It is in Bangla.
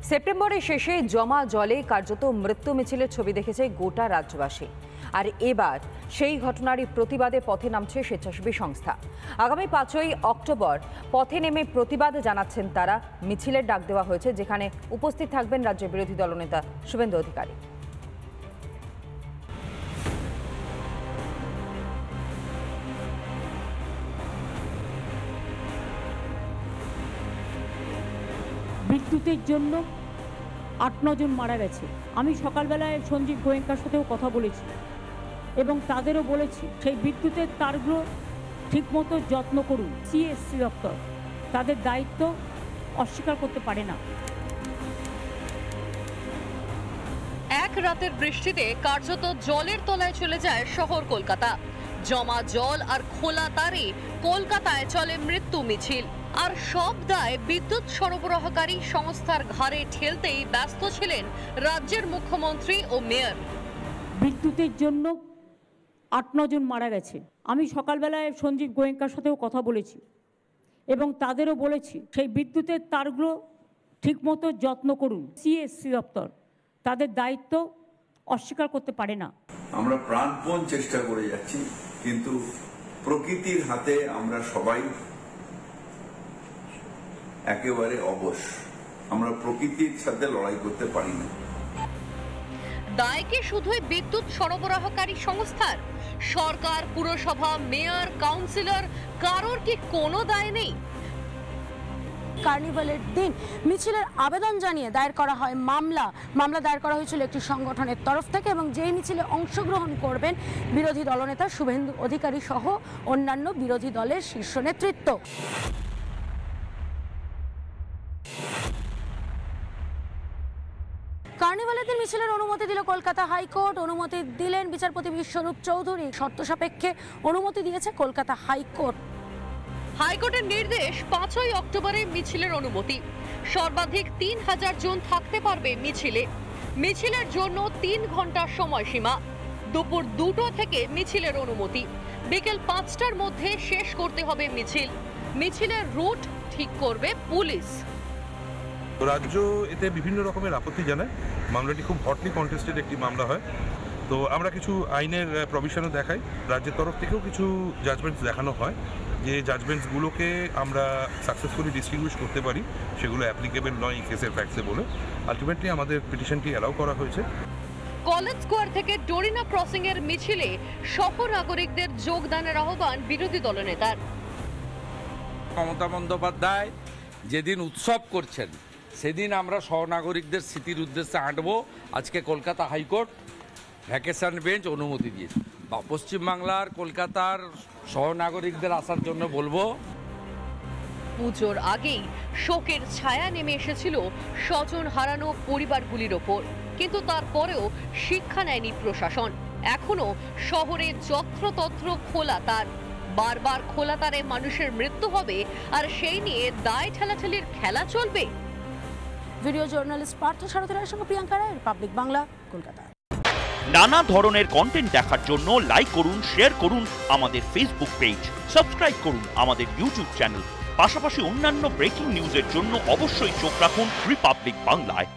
সেপ্টেম্বরের শেষে জমা জলে কার্যত মৃত্যু মিছিলের ছবি দেখেছে গোটা রাজ্যবাসী। আর এবার সেই ঘটনারই প্রতিবাদে পথে নামছে স্বেচ্ছাসেবী সংস্থা। আগামী 5ই অক্টোবর পথে নেমে প্রতিবাদ জানাচ্ছেন তারা। মিছিলের ডাক দেওয়া হয়েছে, যেখানে উপস্থিত থাকবেন রাজ্যের বিরোধী দলনেতা শুভেন্দু অধিকারী। বিদ্যুতের জন্য 8-9 জন মারা গেছে। আমি সকালবেলায় সঞ্জীব গোয়েঙ্কার সাথেও কথা বলেছি এবং তাদেরও বলেছি সেই বিদ্যুতের তারগুলো ঠিকমতো যত্ন করুন। সিএসসি দপ্তর তাদের দায়িত্ব অস্বীকার করতে পারে না। এক রাতের বৃষ্টিতে কার্যত জলের তলায় চলে যায় শহর কলকাতা। জমা জল আর খোলা তারে কলকাতায় চলে মৃত্যু মিছিল। আর সব দায় বিদ্যুৎ সরবরাহকারী সংস্থার ঘাড়ে ঠেলতেই ব্যস্ত ছিলেন রাজ্যের মুখ্যমন্ত্রী ও মেয়র। বিদ্যুতের জন্য 8-9 জন মারা গেছে। আমি সকালবেলায় সঞ্জীব গোয়েঙ্কার সাথেও কথা বলেছি এবং তাদেরও বলেছি সেই বিদ্যুতের তারগুলো ঠিকমতো যত্ন করুন। সিএসসি দপ্তর তাদের দায়িত্ব অস্বীকার করতে পারে না। আমরা প্রাণপণ চেষ্টা করে যাচ্ছি, কিন্তু প্রকৃতির হাতে আমরা সবাই একেবারে অবশ। আমরা প্রকৃতির সাথে লড়াই করতে পারি না। দায় কি শুধুই বিদ্যুৎ সরবরাহকারী সংস্থার? সরকার, পুরসভা, মেয়র, কাউন্সিলর কারোর কি কোনো দায় নেই? কার্নিভালের দিন মিছিলের আবেদন জানিয়ে দায়ের করা হয় মামলা দায়ের করা হয়েছিল একটি সংগঠনের তরফ থেকে, এবং যেই মিছিলে অংশগ্রহণ করবেন বিরোধী দলনেতা শুভেন্দু অধিকারী সহ অন্যান্য বিরোধী দলের শীর্ষ নেতৃত্ব। কার্নিভালের দিন মিছিলের অনুমতি দিল কলকাতা হাইকোর্ট। অনুমতি দিলেন বিচারপতি বিশ্বরূপ চৌধুরী। শর্ত সাপেক্ষে অনুমতি দিয়েছে কলকাতা হাইকোর্ট। হাইকোর্টের নির্দেশ, 5ই অক্টোবরে মিছিলের অনুমতি। সর্বাধিক 3000 জন থাকতে পারবে মিছিলে। মিছিলের জন্য 3 ঘন্টার সময়সীমা। দুপুর 2টো থেকে মিছিলের অনুমতি। বিকেল 5টার মধ্যে শেষ করতে হবে মিছিল। মিছিলের রুট ঠিক করবে পুলিশ। রাজ্য এতে বিভিন্ন রকমের আপত্তি জানায়। মামলাটি খুব হটলি কন্টেস্টেড একটি মামলা হয়। তো আমরা কিছু আইনের প্রভিশনও দেখাই। রাজ্যের তরফ থেকেও কিছু জাজমেন্টস দেখানো হয়, যে জাজমেন্টসগুলোকে আমরা সাকসেসফুলি ডিস্ট্রিবিউট করতে পারি, সেগুলো অ্যাপ্লিকেবল নয় এই কেসের ফ্যাক্টসে বলে আলটিমেটলি আমাদের পিটিশনটি অ্যালাউ করা হয়েছে। কলেজ স্কোয়ার থেকে ডোরিনা ক্রসিং এর মিছিলে সহ নাগরিকদের যোগদানের আহ্বান বিরোধী দলনেতার। মমতা বন্দ্যোপাধ্যায় যেদিন উৎসব করছেন সেদিন আমরা সহনাগরিকদের স্মৃতির উদ্দেশ্যে হাঁটবো। আজকে কলকাতা হাইকোর্ট ভ্যাকেশন বেঞ্চ অনুমতি দিয়েছে। পশ্চিমবাংলার কলকাতার সহনাগরিকদের আসার জন্য বলবো। পুজোর আগেই শোকের ছায়া নেমে এসেছিল স্বজন হারানো পরিবারগুলির ওপর, কিন্তু তারপরেও শিক্ষা নেয়নি প্রশাসন। এখনো শহরে যত্রতত্র খোলা তার। বারবার খোলা তারে মানুষের মৃত্যু হবে, আর সেই নিয়ে দায় ঠেলাঠেলির খেলা চলবে। ভিডিও জার্নালিস্ট পার্থ সারথীর সঙ্গে প্রিয়াঙ্কা রায়, রিপাবলিক বাংলা, কলকাতা। নানা ধরনের কন্টেন্ট দেখার জন্য লাইক করুন, শেয়ার করুন আমাদের ফেসবুক পেজ, সাবস্ক্রাইব করুন আমাদের ইউটিউব চ্যানেল। পাশাপাশি অন্যান্য ব্রেকিং নিউজের জন্য অবশ্যই চোখ রাখুন রিপাবলিক বাংলায়।